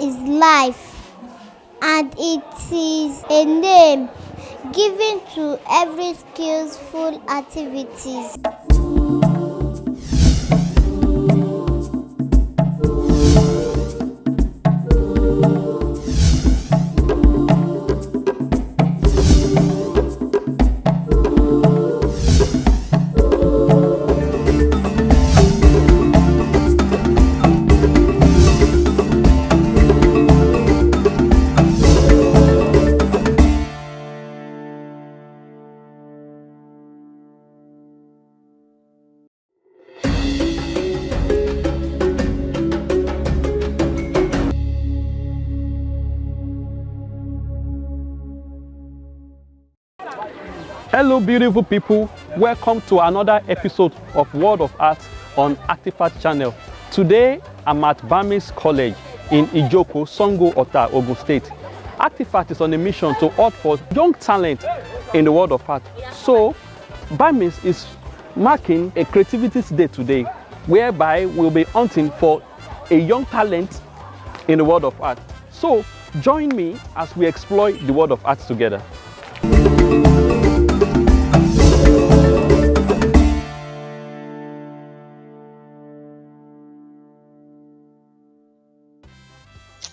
is life, and it is a name given to every skillful activities. Hello beautiful people, welcome to another episode of World of Art on Artifact Channel. Today I'm at Bamis College in Ijoko, Songo, Ota, Ogun State. Artifact is on a mission to hunt for young talent in the world of art. So Bamis is marking a Creativities Day today, whereby we'll be hunting for a young talent in the world of art. So join me as we explore the world of art together.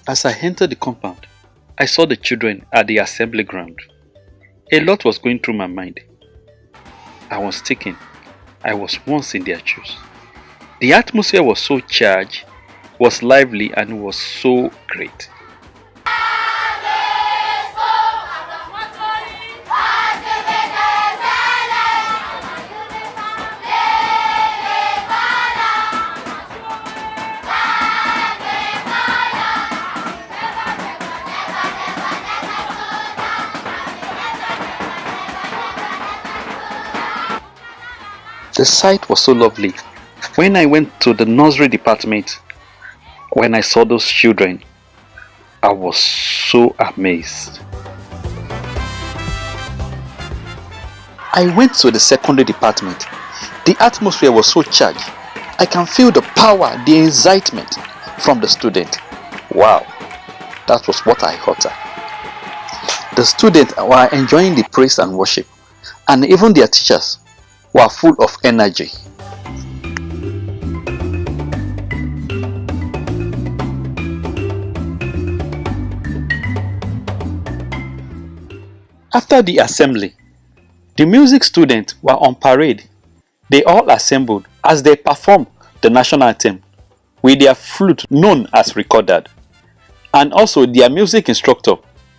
As I entered the compound, I saw the children at the assembly ground. A lot was going through my mind. I was thinking I was once in their shoes. The atmosphere was so charged, was lively, and was so great. The sight was so lovely. When I went to the nursery department, when I saw those children, I was so amazed. I went to the secondary department. The atmosphere was so charged. I can feel the power, the excitement from the student. Wow, that was what I uttered. The students were enjoying the praise and worship, and even their teachers were full of energy. After the assembly, the music students were on parade. They all assembled as they performed the national anthem with their flute known as recorded, and also their music instructor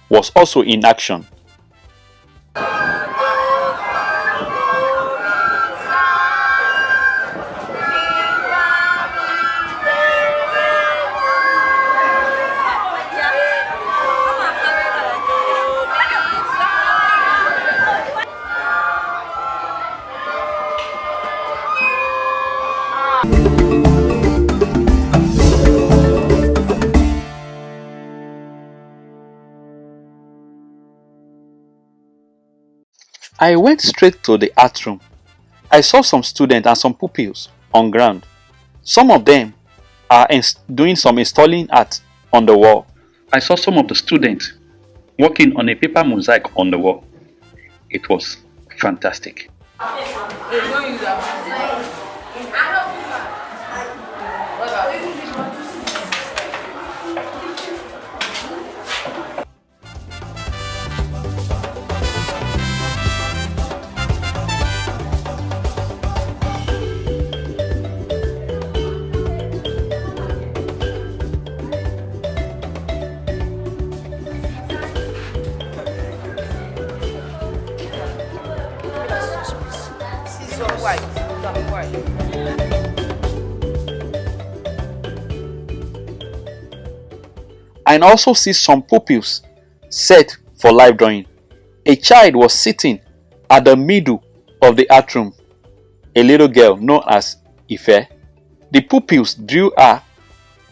was also in action. I went straight to the art room. I saw some students and some pupils on ground. Some of them are doing some installing art on the wall. I saw some of the students working on a paper mosaic on the wall. It was fantastic. I also see some pupils set for live drawing. A child was sitting at the middle of the art room, a little girl known as Ife. The pupils drew her.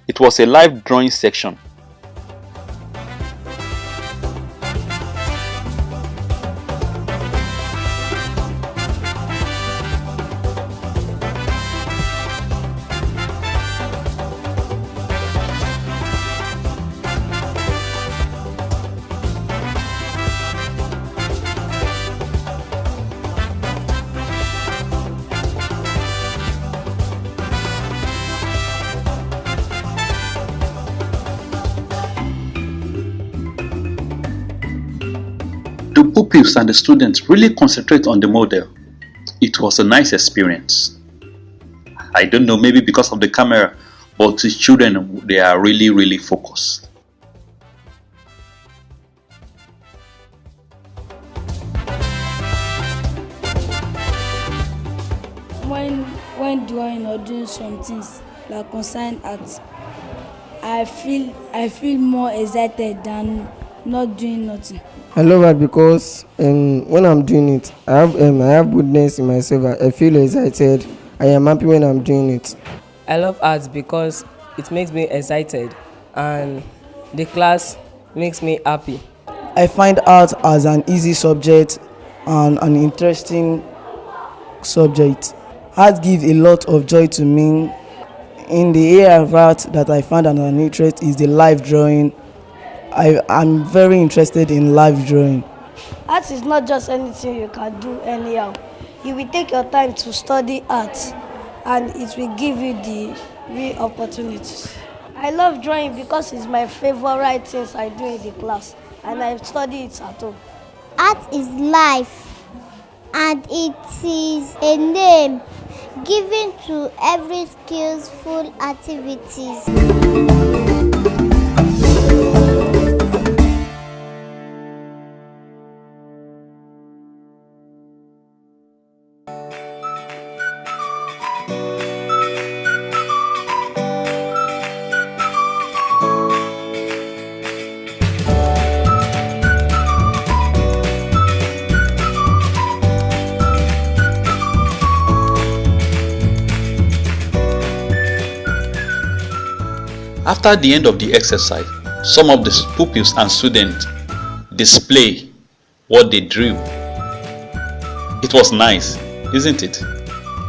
It was a live drawing section. The pupils and the students really concentrate on the model. It was a nice experience. I don't know, maybe because of the camera, but the children, they are really focused. When drawing or doing some things that concern art, I feel more excited than not doing nothing. I love art because when I'm doing it, I have goodness in myself. I feel excited. I am happy when I'm doing it. I love art because it makes me excited and the class makes me happy. I find art as an easy subject and an interesting subject. Art gives a lot of joy to me. In the area of art that I find an interest is the live drawing. I'm very interested in live drawing. Art is not just anything you can do anyhow. You will take your time to study art and it will give you the real opportunities. I love drawing because it's my favorite things I do in the class and I study it at home. Art is life, and it is a name given to every skillful activities. After the end of the exercise, some of the pupils and students display what they drew. It was nice, isn't it?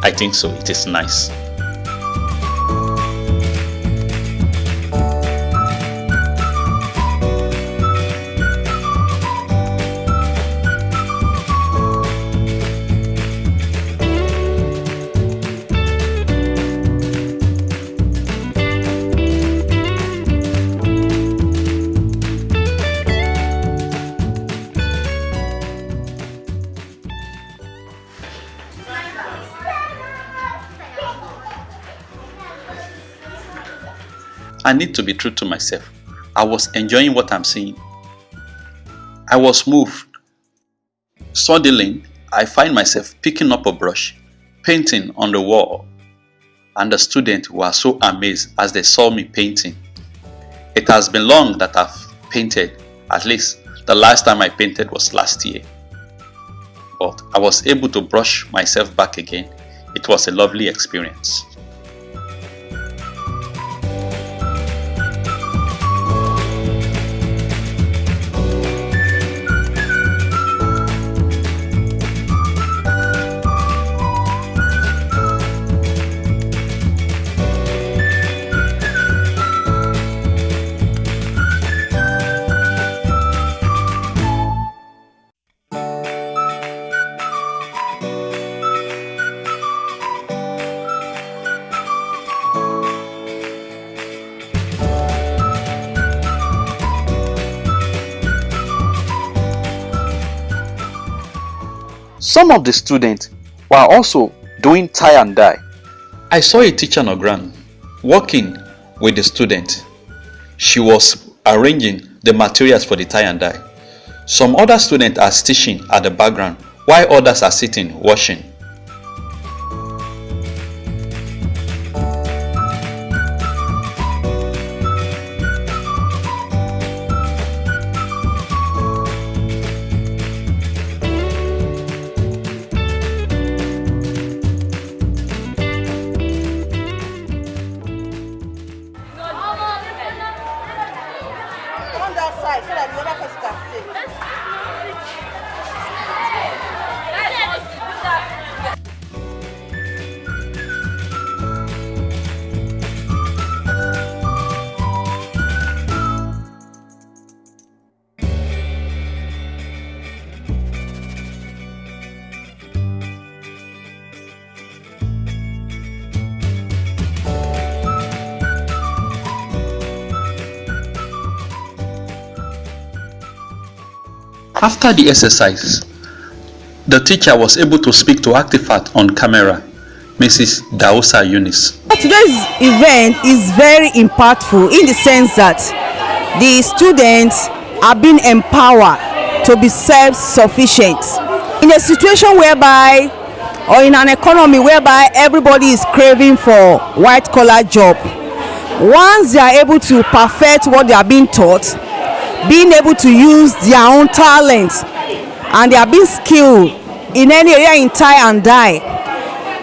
I think so, it is nice. I need to be true to myself. I was enjoying what I'm seeing. I was moved. Suddenly, I find myself picking up a brush, painting on the wall, and the students were so amazed as they saw me painting. It has been long that I've painted. At least the last time I painted was last year. But I was able to brush myself back again. It was a lovely experience. Some of the students were also doing tie and dye. I saw a teacher on the ground working with the student. She was arranging the materials for the tie and dye. Some other students are stitching at the background while others are sitting watching. After the exercise, the teacher was able to speak to Actifat on camera, Mrs. Dausa Eunice. Today's event is very impactful in the sense that the students are being empowered to be self-sufficient. In a situation whereby, or in an economy whereby everybody is craving for white-collar job, once they are able to perfect what they are being taught, being able to use their own talents, and they are being skilled in any area in tie and dye,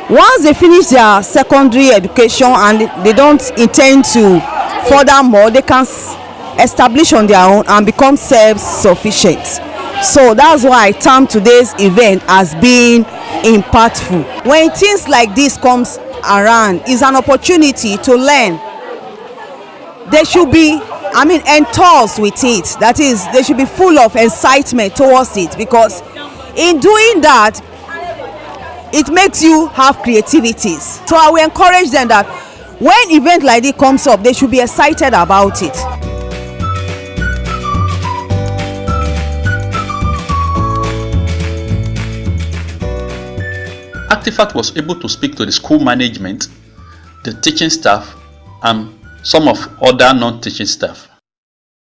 once they finish their secondary education and they don't intend to furthermore, they can establish on their own and become self-sufficient. So that's why I term today's event as being impactful. When things like this comes around, it's an opportunity to learn. They should be, enthused with it. That is, they should be full of excitement towards it, because in doing that, it makes you have creativities. So I will encourage them that when event like this comes up, they should be excited about it. Actifat was able to speak to the school management, the teaching staff, and some of other non-teaching staff.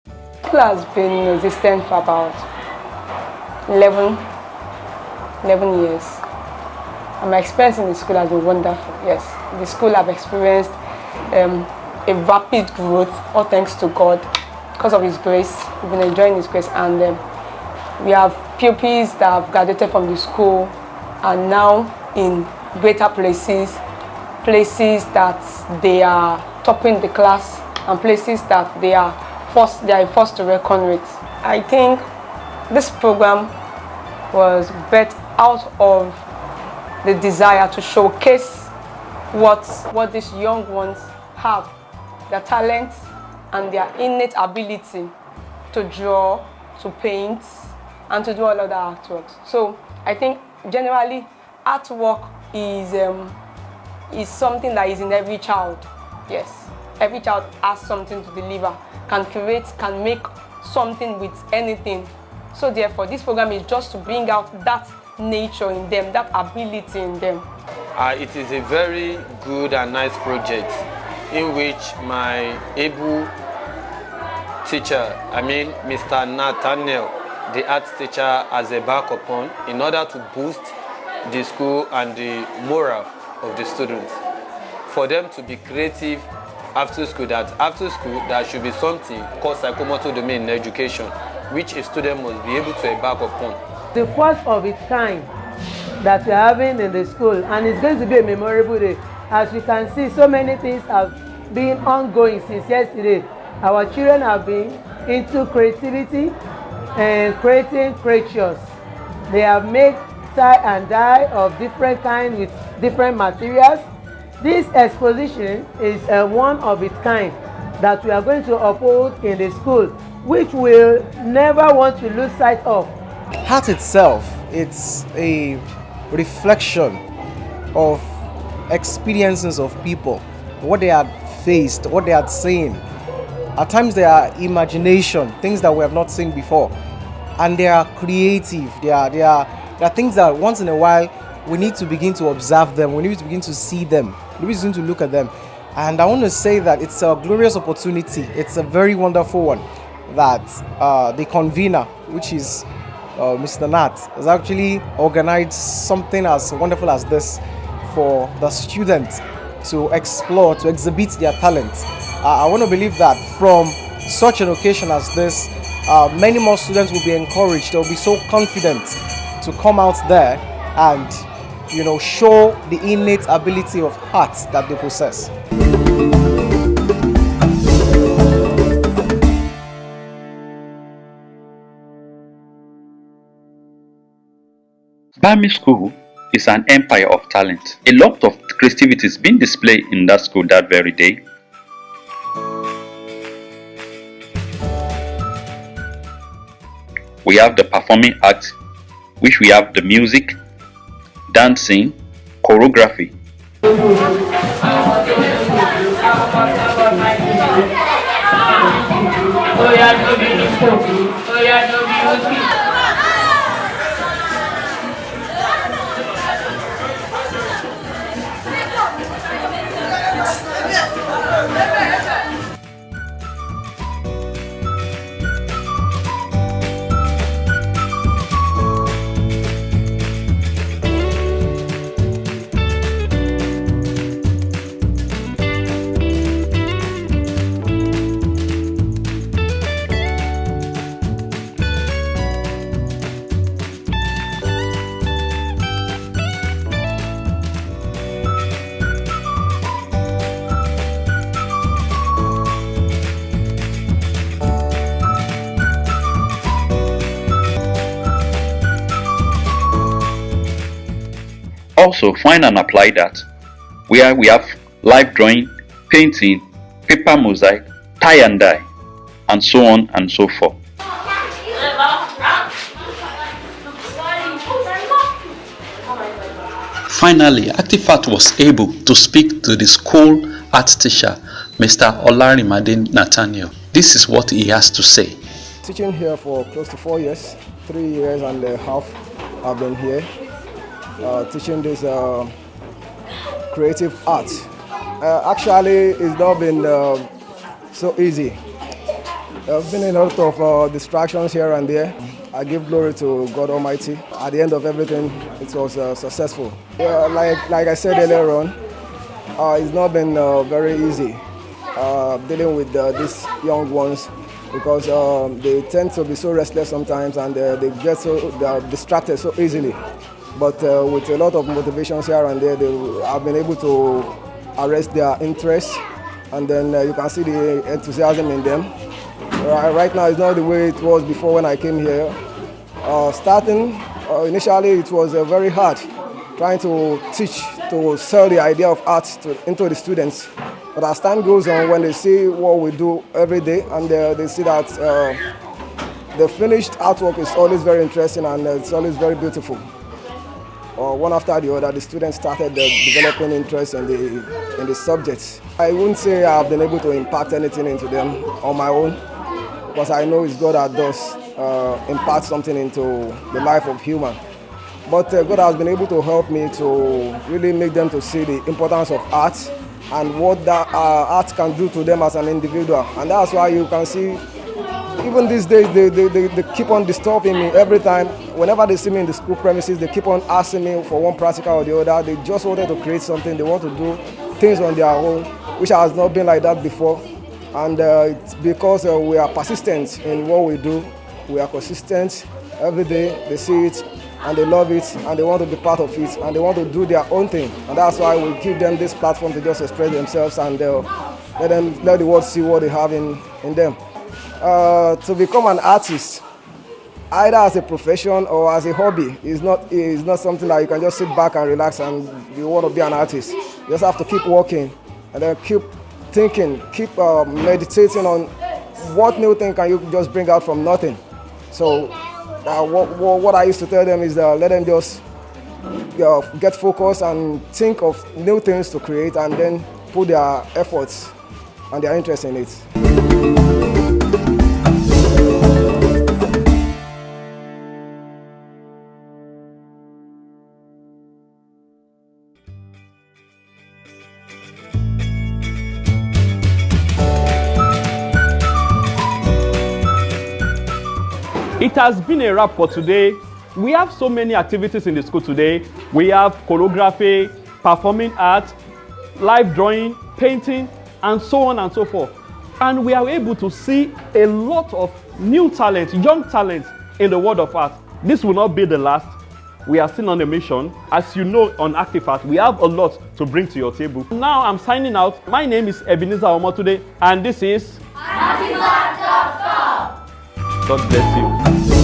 The school has been in existence for about 11 years. And my experience in the school has been wonderful. Yes, the school have experienced a rapid growth, all thanks to God, because of His grace. We've been enjoying His grace, and we have pupils that have graduated from the school and now in greater places that they are topping the class, and places that they are forced to reckon with. I think this program was birthed out of the desire to showcase what these young ones have, their talents and their innate ability to draw, to paint, and to do all other artworks. So I think generally artwork is something that is in every child. Yes, every child has something to deliver, can create, can make something with anything. So therefore, this program is just to bring out that nature in them, that ability in them. It is a very good and nice project in which my able teacher, Mr. Nathaniel, the art teacher, has embarked upon in order to boost the school and the morale of the students. For them to be creative after school, there should be something called psychomotor domain in education, which a student must be able to embark upon. The first of its kind that we're having in the school, and it's going to be a memorable day. As you can see, so many things have been ongoing since yesterday. Our children have been into creativity and creating creatures. They have made tie and dye of different kinds with different materials. This exposition is one of its kind that we are going to uphold in the school, which we'll never want to lose sight of. Art itself, it's a reflection of experiences of people, what they had faced, what they had seen. At times they are imagination, things that we have not seen before, and they are creative. They are things that once in a while we need to begin to observe them, we need to begin to see them, we need to begin to look at them. And I want to say that it's a glorious opportunity, it's a very wonderful one, that the convener, which is Mr. Nat, has actually organized something as wonderful as this for the students to explore, to exhibit their talents. I want to believe that from such an occasion as this, many more students will be encouraged, they'll be so confident to come out there and, show the innate ability of art that they possess. Bamis School is an empire of talent. A lot of creativity is being displayed in that school that very day. We have the performing arts, which we have the music, dancing, choreography. also find and apply that, where we have live drawing, painting, paper mosaic, tie and dye, and so on and so forth. Finally, Active Art was able to speak to the school art teacher, Mr. Olarimade Nathaniel. This is what he has to say. Teaching here for close to 4 years, 3 years and a half I've been here, teaching this creative art. Actually, it's not been so easy. There's been a lot of distractions here and there. I give glory to God Almighty. At the end of everything, it was successful. Like I said earlier on, it's not been very easy dealing with these young ones, because they tend to be so restless sometimes, and they get so distracted so easily. But with a lot of motivations here and there, I've been able to arrest their interest, and then you can see the enthusiasm in them. Right now, it's not the way it was before when I came here. Initially, it was very hard trying to teach, to sell the idea of art into the students. But as time goes on, when they see what we do every day, and they see that the finished artwork is always very interesting and it's always very beautiful. One after the other, the students started developing interest in the subject. I wouldn't say I've been able to impact anything into them on my own, because I know it's God that does impart something into the life of human. But God has been able to help me to really make them to see the importance of art and what that art can do to them as an individual. And that's why you can see, even these days, they keep on disturbing me every time. Whenever they see me in the school premises, they keep on asking me for one practical or the other. They just wanted to create something. They want to do things on their own, which has not been like that before. And it's because we are persistent in what we do. We are consistent every day. They see it and they love it and they want to be part of it and they want to do their own thing. And that's why we give them this platform to just express themselves and let the world see what they have in them. To become an artist, either as a profession or as a hobby, is not something that you can just sit back and relax and you want to be an artist. You just have to keep working and then keep thinking, keep meditating on what new thing can you just bring out from nothing. So what I used to tell them is let them just get focused and think of new things to create and then put their efforts and their interest in it. It has been a wrap for today. We have so many activities in the school today. We have choreography, performing art, live drawing, painting, and so on and so forth. And we are able to see a lot of new talent, young talent in the world of art. This will not be the last. We are still on a mission. As you know, on Active Art, we have a lot to bring to your table. Now I'm signing out. My name is Ebenezer Omotude, and this is ActiveArt.com. God bless you.